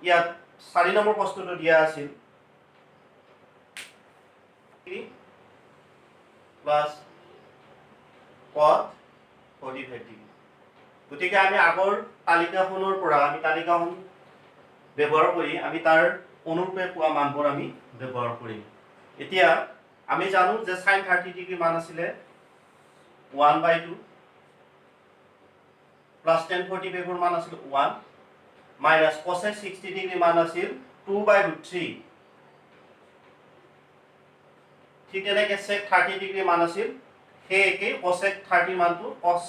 ইয়াত 4 নম্বৰ প্ৰশ্নটো দিয়া আছিল প্লাস cos 45 ডিগ্ৰী গতিকে আমি আগৰ তালিকাখনৰ পৰা আমি তালিকাখন ব্যৱহাৰ কৰি আমি তাৰ অনুৰূপে পোৱা মানবোৰ আমি ব্যৱহাৰ কৰিম এতিয়া আমি জানো যে sin 30 ডিগ্ৰী মান আছিল 1/2 plus tan 45 ৰ মান আছিল 1 minus cos 60 ডিগ্ৰী মান আছিল 2/√3 ঠিক তেনেকৈ sec 30 ডিগ্ৰী মান আছিল সেই একে cos 30 মানটো cos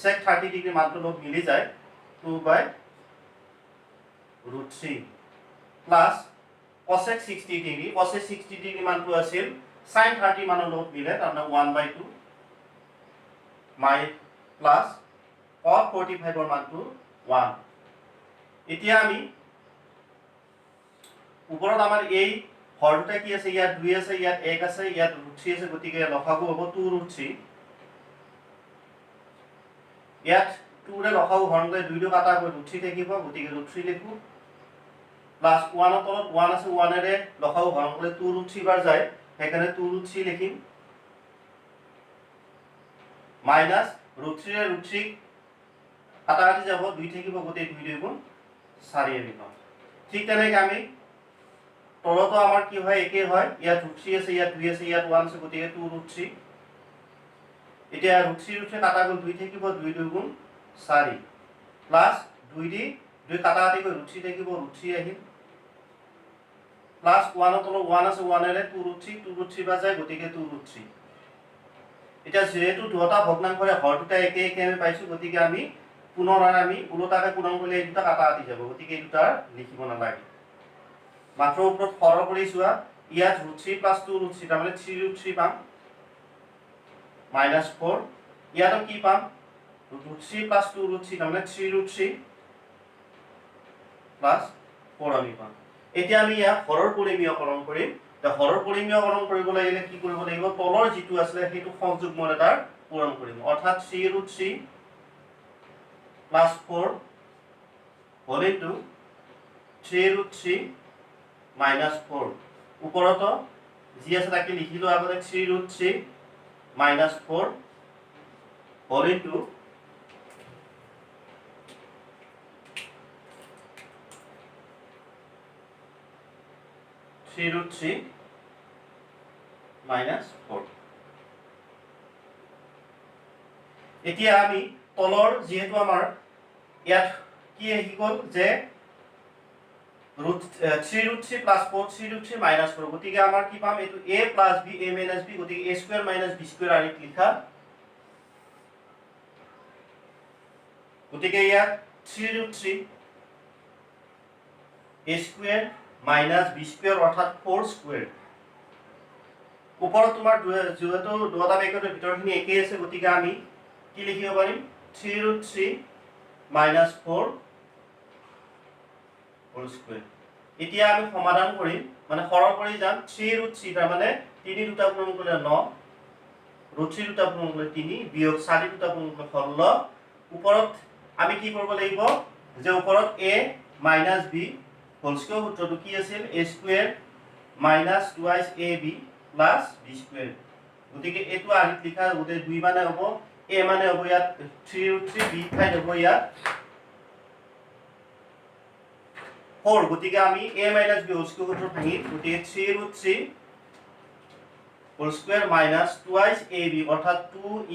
sec 30 ডিগ্ৰী মানটো লগ মিলি যায় 2/√3 plus cos 60 ডিগ্ৰী মানটো আছিল sin 30 মানৰ লগ মিলে তাৰমানে 1/2 plus cos 45 ৰ মানটো 1 এতিয়া আমি ওপৰত আমাৰ এই হৰটা কি আছে ইয়াত 2 আছে ইয়াত 1 আছে ইয়াত √3 আছে গতিকে লসাগু হ'ব 2√3 ইয়াত 2 ৰে লসাগু হৰণলে 2 টো কাটা গৈ √3 থাকিব গতিকে √3 লিখো প্লাস 1 ৰ তলত 1 আছে 1 ৰে লসাগু হৰণলে 2√3 বাৰ যায় সেইকাৰণে 2√3 লিখিম মাইনাস √3 ৰে √3 কাটা কাটি যাব 2 থাকিব গতে 2 2 গুণ 4 লিখম ঠিক তেনেকৈ আমি তলতো আমাৰ কি হয় একে হয় ইয়াত √3 আছে ইয়াত 2 আছে ইয়াত 1 আছে গতিকে 2√3 এতিয়া √3 কাটা গ'ল 2 থাকিব 2 2 গুণ 4 প্লাস 2 দি 2 কাটা কাটি গৈ √3 থাকিব √3 আহিল প্লাস 1 ৰ তলত 1 আছে 1 ৰে 2√3 বা যায় গতিকে 2√3 এটা যেহেতু দুটা ভগ্নাংশৰে হৰ দুটা একে একে আমি পাইছো গতিকে আমি পুনৰ আমি উলটাকে পূৰণ কৰিলে এই দুটা কাটা কাটি যাব গতিকে এই দুটা লিখিব নালাগে মাত্ৰ ওপৰত সৰল কৰি চোৱা ইয়াত √3 + 2√3 তাৰমানে 3√3 পাম -4 ইয়াত কি পাম √3 + 2√3 তাৰমানে 3√3 + 4 আমি পাম এতিয়া আমি ইয়াত হৰৰ পৰিমেয়কৰণ কৰিম তে হৰৰ পৰিমেয়কৰণ কৰিব লাগিলে কি কৰিব লাগিব তলৰ যিটো আছে সেইটো সংযোগমূল এটাৰ পূৰণ কৰিম অৰ্থাৎ 3√3 + 4 whole into 3√3 - 4 ওপৰত যি আছে তাকে লিখিলো আগতে 3√3 - 4 whole into 3√3 - 4 এতিয়া আমি তলৰ যেহেতু আমাৰ ইয়াত কি আহি গল যে √3 + 4 3√3 - 4 গতিকে আমাৰ কি পাম এটো a + b a - b গতিকে a² - b² আৰি লিখা গতিকে ইয়াত 3√3 a² - b² অৰ্থাৎ 4² ওপৰত তোমাৰ যেহেতু দুটা ব্ৰেকেটৰ ভিতৰখিনি একেই আছে গতিকে আমি কি লিখিব পাৰিম 3√3 - 4 2² এতিয়া আমি সমাধান কৰিম মানে সৰল কৰি যাম 3√3 তাৰ মানে 3 দুটা পূৰণ কৰিলে 9 √3 দুটা পূৰণ কৰিলে 3 বিয়োগ 4 দুটা পূৰণ কৰিলে 16 ওপৰত আমি কি কৰিব লাগিব যে ওপৰত a - b হোল স্কয়াৰ সূত্ৰটো কি আছিল a² - 2ab + b² গতিকে এটো আৰিত লিখা গতে 2 মানে হ'ব a মানে হ'ব ইয়াত 3√3 b ঠাইত হ'ব ইয়াত 4 গতিকে আমি a - b হোল স্কয়াৰ সূত্ৰ ভাঙি গতিকে 3√3 হোল স্কয়াৰ - 2ab অৰ্থাৎ 2 *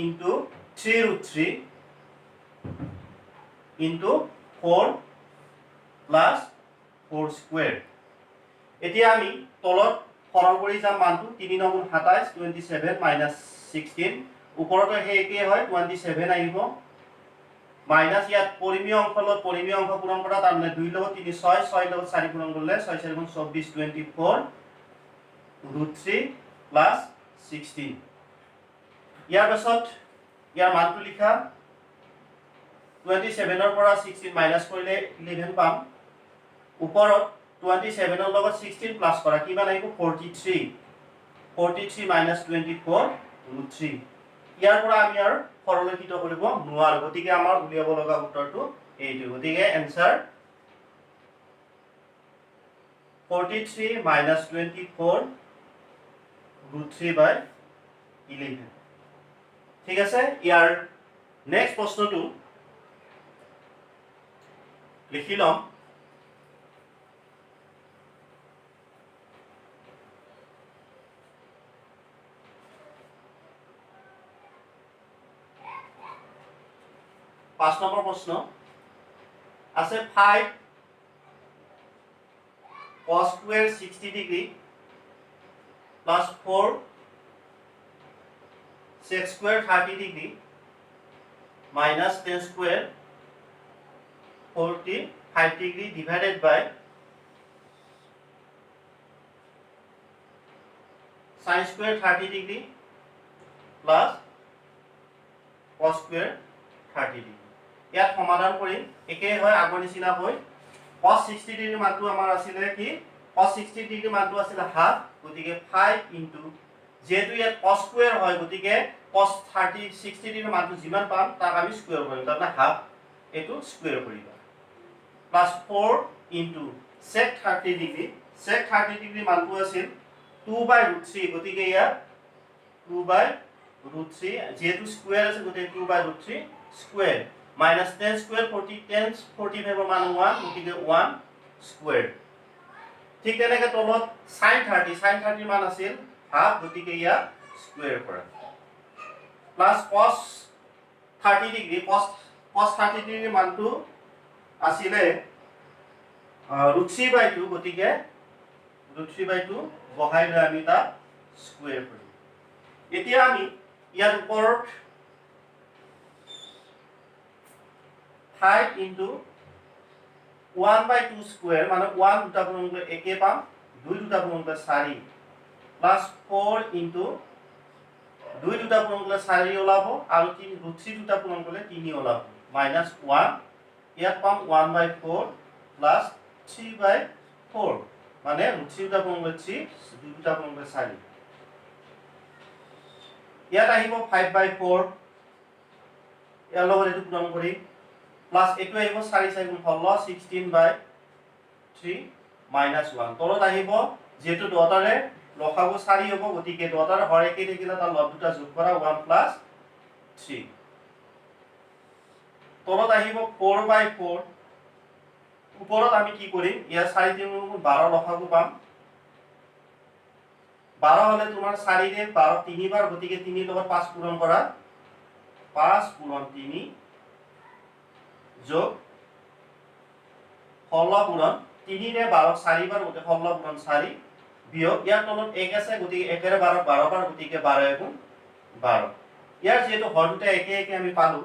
3√3 * 4 + 4² এতিয়া আমি তলত সৰল কৰি যাম মানটো 3 × 27 27 - 16 ওপৰতে সেই একে হয় 27 আহিব মাইনাস ইয়াত পৰিমেয় অংশ পূৰণ কৰা তাৰ মানে 2 লগত 3 6 6 লগত 4 পূৰণ কৰিলে 6 4 গুণ 24 24 √3 + 16 ইয়াৰ পাছত ইয়াৰ মানটো লিখা 27 ৰ পৰা 16 মাইনাস কৰিলে 11 পাম ওপৰত 27 ৰ লগত 16 প্লাস কৰা কিমান আহিব 43 43 - 24 √3 ইয়াৰ পৰা আমি আৰু সৰলীকৃত কৰিব নোৱাৰো গতিকে আমাৰ উলিয়াব লগা উত্তৰটো এইটো গতিকে এনসাৰ 43 minus 24 root 3 by 11 ঠিক আছে ইয়াৰ নেক্সট প্ৰশ্নটো লিখি লম पाँच नंबर प्रश्न আছে 5 cos square 60 degree plus 4 sec square 30 degree minus 10 square 45 degree divided by sin square 30 degree plus cos square 30 degree ইয়াত সমাধান কৰিম একে হয় আগৰ নিচিনা হয় cos 60 ডিগ্ৰী মানটো আমাৰ আছিল কি cos 60 ডিগ্ৰী মানটো আছিল হাফ গতিকে 5 ইনটু যেহেতু ইয়াত cos স্কয়াৰ হয় গতিকে cos 60 ডিগ্ৰী মানটো যিমান পাম তাক আমি স্কয়াৰ কৰিম তাৰমানে হাফ এটো স্কয়াৰ কৰিবা প্লাস 4 ইনটু sec 30 ডিগ্ৰী মানটো আছিল 2/√3 গতিকে ইয়াত 2/√3 যেহেতু স্কয়াৰ আছে গতিকে 2/√3 স্কয়াৰ minus 10 square 40 10 45 মান 1 গতিকে 1 স্কয়ার ঠিক তেনেকে তলত sin 30 মান আছিল হাফ গতিকে ইয়া স্কয়ার কৰা plus cos 30 degree cos 30 degree মানটো আছিলে √3/2 গতিকে √3/2 বহাই লৈ আমি তা স্কয়ার কৰিম এতিয়া আমি ইয়াৰ ওপৰত 5 into 1/2 square মানে 1 দুটা পূৰণ কৰি একে পাম 2 দুটা পূৰণ কৰি 4 plus 4 into 2 দুটা পূৰণ কৰি 4 ওলাব আৰু 3 √3 দুটা পূৰণ কৰিলে 3 ওলাব minus 1 ইয়াত পাম 1/4 plus 3/4 মানে √3 দুটা পূৰণ কৰি 3 2 দুটা পূৰণ কৰি 4 ইয়াত আহিব 5/4 ইয়াৰ লগত এটো পূৰণ কৰি প্লাস এটো আহিব 4 4 16 16/3 minus 1 তলত আহিব যেটো ডটাৰে লখাগু 4 হ'ব গতিকে ডটাৰ হৰ একে থাকিলে তাৰ লব দুটা যোগ কৰা 1 plus 3 তলত আহিব 4/4 ওপৰত আমি কি কৰিম ইয়া 4 3 12 লখাগু পাম 12 হলে তোমাৰ 4 ৰে 12 তিনিবাৰ গতিকে 3 লগত 5 পূৰণ কৰা 5 পূৰণ 3 যোগ 16 পূৰণ 3 ৰে 12 4 বাৰ গতে 16 পূৰণ 4 বিয়োগ ইয়াৰ তলত 1 আছে গতিকে 1 ৰে 12 12 বাৰ গতিকে 12 × 12 ইয়াৰ যেটো হৰ দুটা একে একে আমি পালো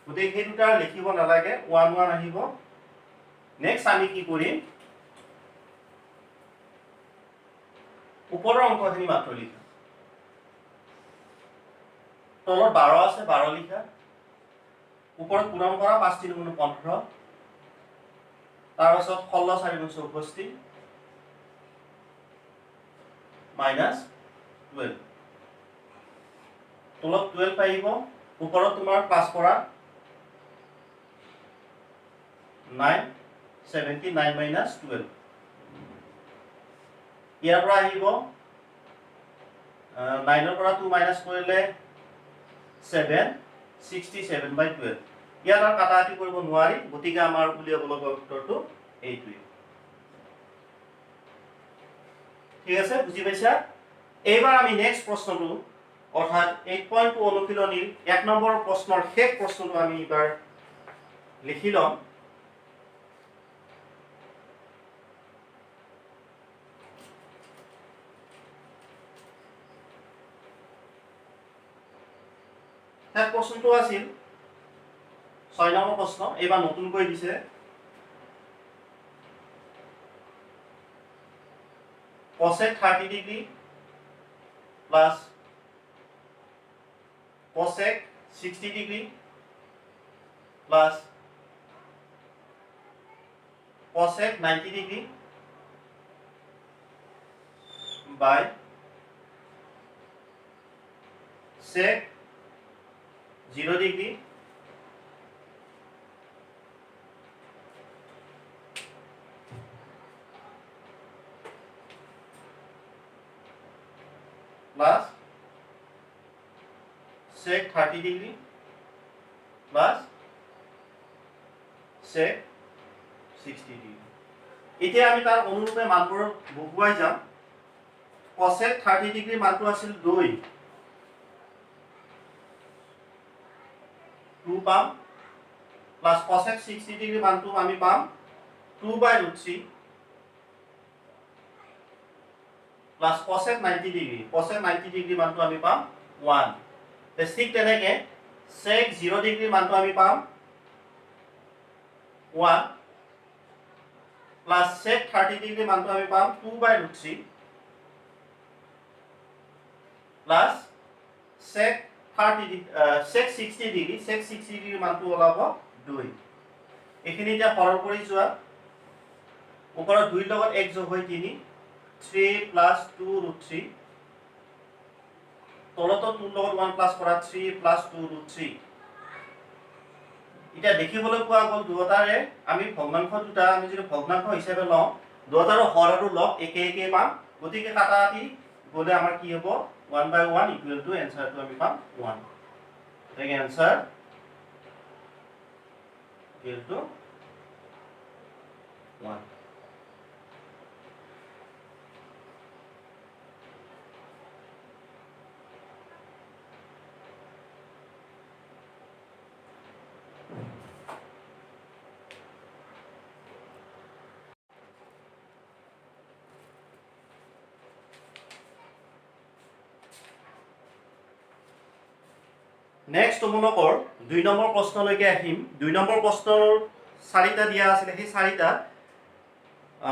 গতিকে এই দুটা লিখিব নালাগে 1 1 আহিব নেক্সট আমি কি কৰিম ওপৰৰ অংকখিনি মাত্ৰ লিখা তলত 12 আছে 12 লিখা উপৰত পূৰণ কৰা 5 3 গুণ 15 তাৰ পাছত 16 4 গুণ 64 minus 12 তলত 12 পাইব উপৰত তোমাৰ প্লাস কৰা 9 79 minus 12 ইয়াৰ পৰা আহিব 9 ৰ পৰা 2 মাইনাস কৰিলে 7 67/12 ইয়াৰ কাটাকাটি কৰিব নোৱাৰি গতিকে আমাৰ উলিয়াব লগা উত্তৰটো এইটোই ঠিক আছে বুজি পাইছা এইবাৰ আমি নেক্সট প্ৰশ্নটো অৰ্থাৎ 8.2 অনুশীলনীৰ 1 নম্বৰ প্ৰশ্নৰ শেষ প্ৰশ্নটো আমি এবাৰ লিখি লম তাৰ প্ৰশ্নটো আছিল 6 নম্বৰ প্ৰশ্ন এবাৰ নতুনকৈ দিছে cosec 30 degree plus cosec 60 degree plus cosec 90 degree by sec 0 degree plus sec 30 degree plus sec 60 degree. এতিয়া আমি তাৰ অনুৰূপে মানবোৰ বহুৱাই যাম। cosec 30 ডিগ্ৰী মানটো আছিল 2 পাম প্লাস cosec 60 ডিগ্ৰী মানটো আমি পাম 2/√3 প্লাস cosec 90 ডিগ্ৰী মানটো আমি পাম 1। ঠিক তেনেকে sec 0 ডিগ্ৰী মানটো আমি পাম 1 প্লাস sec 30 ডিগ্ৰী মানটো আমি পাম 2/√3 প্লাস sec 60 ডিগ্ৰী মানটো ওলাব 2। এইখিনি এতিয়া সৰল কৰি যোৱা ওপৰত 2 লগত 1 যোগ হৈ 3 প্লাস 2√3 তলতো 2 লগত 1 প্লাস কৰা 3 প্লাস 2√3। এতিয়া দেখিবলৈ পোৱা গ'ল দুটাৰে আমি ভগ্নাংশ দুটা আমি যদি ভগ্নাংশ হিচাপে লওঁ দুটাৰো হৰ আৰু লগ একে পাম। গতিকে কাটাকাটি গলে আমাৰ কি হ'ব 1/1 ইকুৱেল টু এনসাৰটো আমি পাম 1। গতিকে এনসাৰ ইকুৱেল টু 1। নেক্সট তোমালোকৰ 2 নম্বৰ প্ৰশ্নলৈকে আহিম। 2 নম্বৰ প্ৰশ্নৰ 4টা দিয়া আছিল, সেই 4টা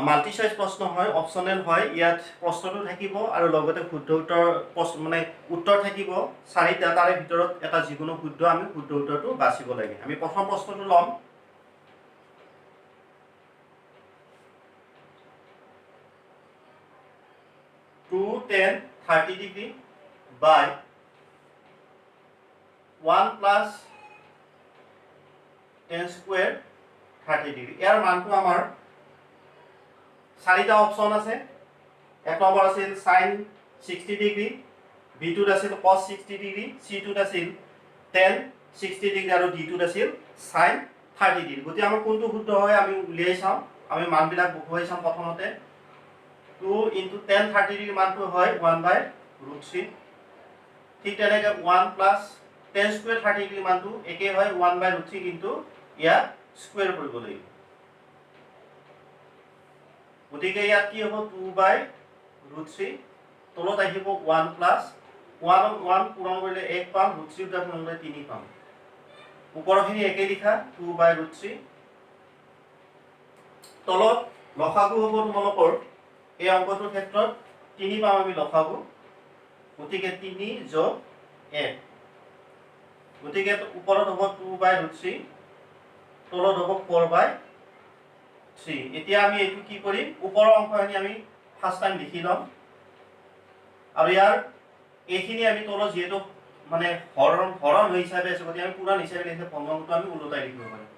মাল্টি চইচ প্ৰশ্ন হয়, অপচনেল হয়। ইয়াত প্ৰশ্নটো থাকিব আৰু লগতে শুদ্ধ উত্তৰ মানে উত্তৰ থাকিব 4টা, তাৰে ভিতৰত এটা যিকোনো শুদ্ধ আমি শুদ্ধ উত্তৰটো বাছিব লাগে। আমি প্ৰথম প্ৰশ্নটো ল'ম। টু tan 30 ডিগ্ৰী বাই 1 প্লাস tan স্কয়াৰ 30 ডিগ্ৰী। ইয়াৰ মানটো আমাৰ 4টা অপচন আছে। এক নম্বৰ আছিল sin 60 ডিগ্ৰী, b2 আছিল cos 60 ডিগ্ৰী, c2 আছিল tan 60 ডিগ্ৰী আৰু d2 আছিল sin 30 ডিগ্ৰী। গতিকে আমাৰ কোনটো শুদ্ধ হয় আমি উলিয়াই চাম। আমি মানবিলাক বহুৱাই চাম। প্ৰথমতে 2 * tan 30 ডিগ্ৰী মানটো হয় 1/√3। ঠিক তেনেকে 1 প্লাস tan স্কয়াৰ 30 ডিগ্ৰী মানটো একে হয় 1/√3, কিন্তু ইয়াত স্কয়াৰ কৰিব লাগিব। গতিকে ইয়াত কি হ'ব 2/√3 তলত আহিব 1 প্লাস 1 পূৰণ কৰিলে 1 পাম, √3 টা পূৰণ কৰিলে 3 পাম। ওপৰখিনি একে লিখা 2/√3। তলত লসাগু হ'ব তোমালোকৰ এই অংকটোৰ ক্ষেত্ৰত 3 পাম আমি লসাগু। গতিকে 3 যোগ 1, গতিকে ওপৰত হ'ব 2/√3 তলত হ'ব 4/3। এতিয়া আমি এইটো কি কৰিম, ওপৰৰ অংশখিনি আমি ফাৰ্স্ট টাইম লিখি লম আৰু ইয়াৰ এইখিনি আমি তলত যেহেতু মানে হৰণ হিচাপে আছে, গতিকে আমি পূৰণ হিচাপে লিখি ভগ্নাংশটো আমি উলটাই লিখিব পাৰিম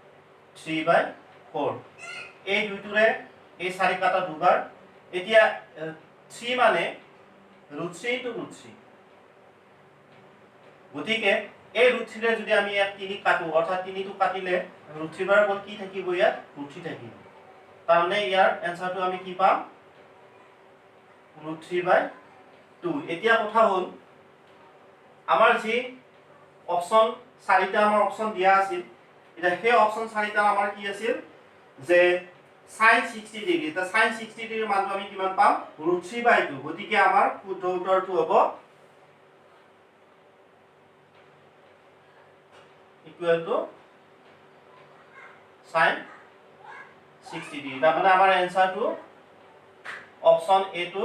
3/4। এই দুইটোৰে এই 4 কাটা দুবাৰ। এতিয়া 3 মানে √3 * √3, গতিকে এই √3 ৰে যদি আমি ইয়াত 3 কাটো, অৰ্থাৎ 3 টো কাটিলে √3 বাৰ গল কি থাকিব, ইয়াত √3 থাকিব। তাৰমানে ইয়াৰ এনসাৰটো আমি কি পাম √3/2। এতিয়া কথা হল আমাৰ যি অপচন 4টা আমাৰ অপচন দিয়া আছিল, এটা সেই অপচন 4টা আমাৰ কি আছিল যে sin 60 ডিগ্ৰী। তা sin 60 ডিগ্ৰীৰ মানটো আমি কিমান পাম √3/2। গতিকে আমাৰ শুদ্ধ উত্তৰটো হ'ব ইকুৱেল টু sin 60 ডিগ্ৰী। তাৰমানে আমাৰ এনসাৰটো অপচন এ টো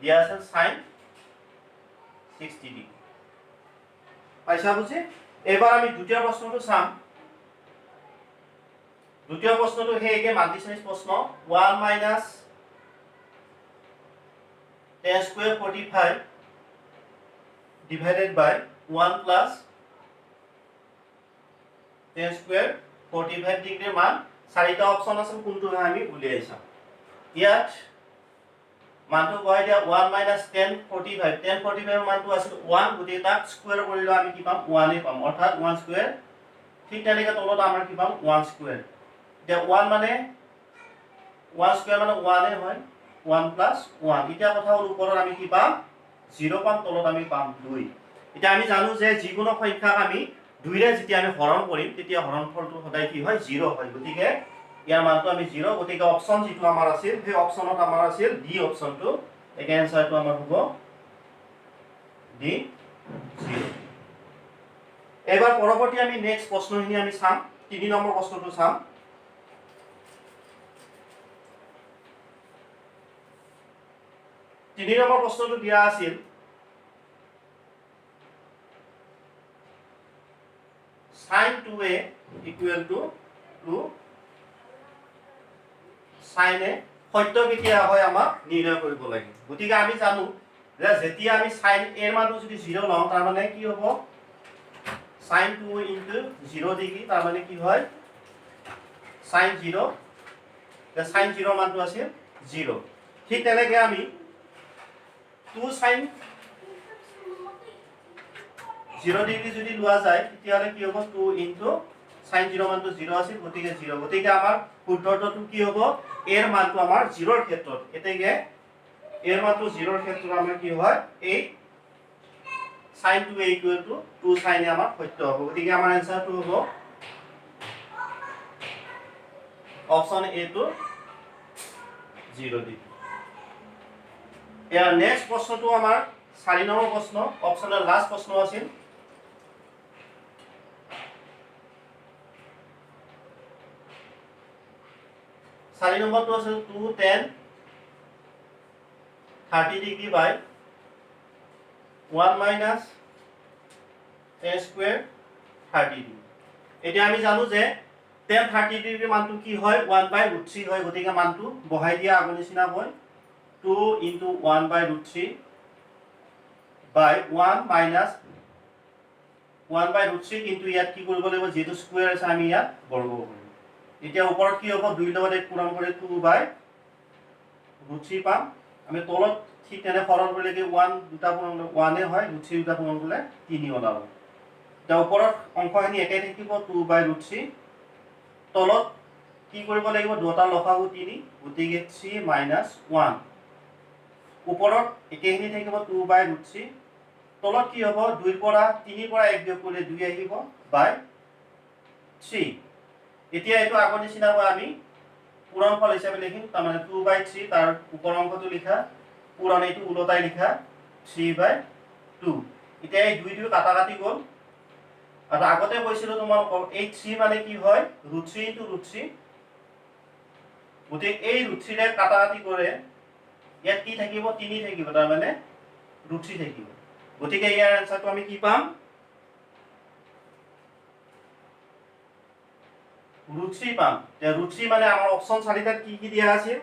দিয়া আছে sin 60 ডিগ্ৰী। পাইছা বুজি? এবাৰ আমি দ্বিতীয় প্ৰশ্নটো চাম। দ্বিতীয় প্ৰশ্নটো হেকে মাল্টি চইচ প্ৰশ্ন। 1 minus tan square 45 divided by 1 plus tan square 45 ডিগ্ৰীৰ মান 4টা অপচন আছে, কোনটো হয় আমি উলিয়াই চাম। ইয়াত মানটো বহাই দিয়া 1 মাইনাছ 1045 1045 মানটো আছিল 1 গতিকে তাক স্কোয়াৰ কৰিলে আমি কি পাম 1 এ পাম অৰ্থাৎ 1 স্কোয়াৰ ঠিক তেনেকৈ তলত আমাৰ কি পাম 1 স্কোয়াৰ এতিয়া 1 মানে 1 স্কোয়াৰ মানে 1 এ হয় 1 প্লাস 1 এতিয়া কথা হল ওপৰত আমি কি পাম 0 পাম তলত আমি পাম 2 এতিয়া আমি জানো যে যিকোনো সংখ্যাক আমি 2 ৰে যেতিয়া আমি হৰণ কৰিম তেতিয়া হৰণফলটো সদায় কি হয় 0 হয় গতিকে ইয়াৰ মানটো আমি 0 গতিকে অপচন যেটো আমাৰ আছিল সেই অপচনত আমাৰ আছিল ডি অপচনটো একে আনসাৰটো আমাৰ হ'ব ডি 0 এবাৰ পৰৱৰ্তী আমি নেক্সট প্ৰশ্নখিনি আমি চাম 3 নম্বৰ প্ৰশ্নটো চাম তিনি নম্বৰ প্ৰশ্নটো দিয়া আছিল sin 2a equal to sin a সত্য কেতিয়া হয় আমাক নিৰ্ণয় কৰিব লাগে গতিকে আমি জানো যে যেতিয়া আমি sin a এৰ মানটো যদি 0 লওঁ তাৰ মানে কি হ'ব sin 2 into 0 ডিগ্ৰী তাৰ মানে কি হয় sin 0 the sin 0 মানটো আছে 0 ঠিক তেনেকৈ আমি 2 sin 0 ডিগ্ৰী যদি লোৱা যায় তেতিয়াহলে কি হ'ব 2 into sin 0 মানটো 0 আছিল গতিকে 0 গতিকে আমাৰ শুদ্ধটো কি হ'ব এৰ মানটো আমাৰ 0 ৰ ক্ষেত্ৰত এতেগে এৰ মানটো 0 ৰ ক্ষেত্ৰত আমাৰ কি হয় এই sin 2a equal to 2 sin a আমাৰ সত্য হ'ব গতিকে আমাৰ আনসাৰটো হ'ব অপচন এ টো 0 ডিগ্ৰী ইয়াৰ নেক্সট প্ৰশ্নটো আমাৰ 4 নম্বৰ প্ৰশ্ন অপচনৰ লাষ্ট প্ৰশ্ন আছিল 4 নম্বৰটো আছে 2 tan 30 ডিগ্ৰী বাই 1 minus tan square 30 ডিগ্ৰী এতিয়া আমি জানো যে tan 30 ডিগ্ৰী মানটো কি হয় 1/√3 হয় গতিকে মানটো বহাই দিয়া আগৰ নিচিনা হয় 2 into 1/√3 by 1 minus 1/√3 কিন্তু ইয়াত কি কৰিব লাগিব যেটো স্কয়াৰ আছে আমি ইয়াত বৰ্গ কৰিম এতিয়া ওপৰত কি হ'ব 2 লগত 1 পূৰণ কৰি 2/√3 পাম আমি তলত ঠিক তেনে সৰল কৰিলে কি 1 দুটা পূৰণ 1 এ হয় √3 দুটা পূৰণ কৰিলে 3 ওলাব এতিয়া ওপৰত অংকখিনি একে থাকিব 2/√3 তলত কি কৰিব লাগিব দুটা লসাগু 3 গতিকে 3 - 1 ওপৰত একেখিনি থাকিব 2/√3 তলত কি হ'ব 2 ৰ পৰা 3 ৰ পৰা 1 বিয়োগ কৰিলে 2 আহিব বাই 3 এতিয়া এটো আগৰ নিচিনা হয় আমি পূৰণফল হিচাপে লিখিম তাৰ মানে 2/3 তাৰ ওপৰ অংকটো লিখা পূৰণ এইটো উলটাই লিখা 3/2 এতিয়া এই 2 কাটা কাটি গল আৰু আগতে কৈছিলো তোমালোকক এই 3 মানে কি হয় √3 * √3 গতিকে এই √3 ৰে কাটা কাটি কৰে ইয়াত কি থাকিব 3 থাকিব তাৰ মানে √3 থাকিব গতিকে ইয়াৰ আনসাৰটো আমি কি পাম √3 পাম তে √3 মানে আমাৰ অপচন 4টাত কি দিয়া আছিল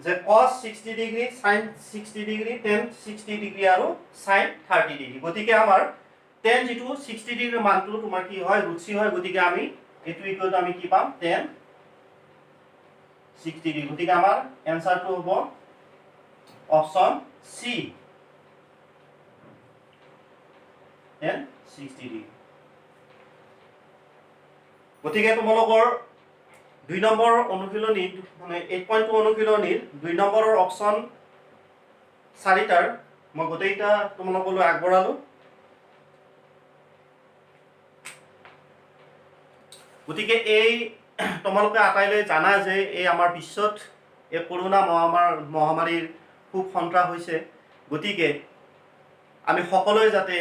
যে cos 60 degree sin 60 degree tan 60 degree আৰু sin 30 ডিগ্ৰী গতিকে আমাৰ tan যেটো 60 ডিগ্ৰী মানটো তোমাৰ কি হয় √3 হয় গতিকে আমি এটো ইকুৱেলটো আমি কি পাম tan 60 ডিগ্ৰী গতিকে আমাৰ আনসাৰটো হ'ব অপচন সি tan 60 ডিগ্ৰী গতিকে তোমালোকৰ 2 নম্বৰ অনুশীলনী মানে 8.2 অনুশীলনীৰ 2 নম্বৰৰ অপচন 4টাৰ মই গোটেইটা তোমালোকলৈ আগবঢ়ালো গতিকে এই তোমালোকে আটাইলৈ জানা যে এই আমাৰ বিশ্বত এই কৰোনা মহামাৰীৰ খুব সন্ত্ৰাস হৈছে গতিকে আমি সকলোৱে যাতে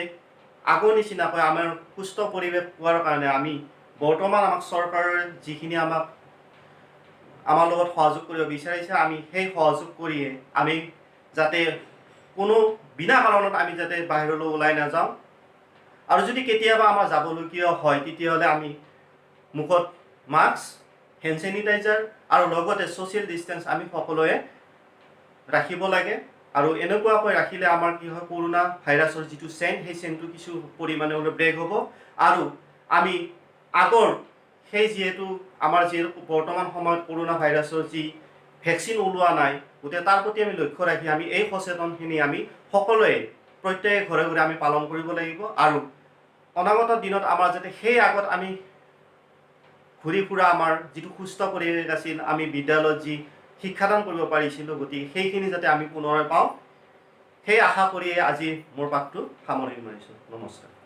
আগৰ নিচিনাকৈ আমাৰ সুস্থ পৰিৱেশ পোৱাৰ কাৰণে আমি বৰ্তমান আমাক চৰকাৰে যিখিনি আমাক আমাৰ লগত সহযোগ কৰিব বিচাৰিছে আমি সেই সহযোগ কৰিয়ে আমি যাতে কোনো বিনা কাৰণত আমি যাতে বাহিৰলৈ ওলাই নাযাওঁ আৰু যদি কেতিয়াবা আমাৰ যাবলগীয়া হয় তেতিয়াহলে আমি মুখত মাস্ক হ্যান্ড স্যানিটাইজাৰ আৰু লগতে সোশ্যাল ডিসটেন্স আমি সকলোৱে ৰাখিব লাগে আৰু এনেকুৱাকৈ ৰাখিলে আমাৰ কি হয় কৰোনা ভাইৰাছৰ যেটো চেইন সেই চেইনটো কিছু পৰিমাণে ব্ৰেক হ'ব আৰু আমি আগৰ সেই যেহেতু আমাৰ যে বৰ্তমান সময়ত কৰোনা ভাইৰাছৰ যি ভেকচিন ওলোৱা নাই, গতিকে তাৰ প্ৰতি আমি লক্ষ্য ৰাখি আমি এই সচেতনখিনি আমি সকলোৱে প্ৰত্যেকে ঘৰে ঘৰে আমি পালন কৰিব লাগিব। আৰু অনাগত দিনত আমাৰ যাতে সেই আগত আমি ঘূৰি ফুৰা আমাৰ যিটো সুস্থ পৰিৱেশ আছিল, আমি বিদ্যালয়ত যি শিক্ষাদান কৰিব পাৰিছিলোঁ, গতিকে সেইখিনি যাতে আমি পুনৰাই পাওঁ, সেই আশা কৰিয়ে আজি মোৰ পাঠটো সামৰণি মাৰিছোঁ। নমস্কাৰ।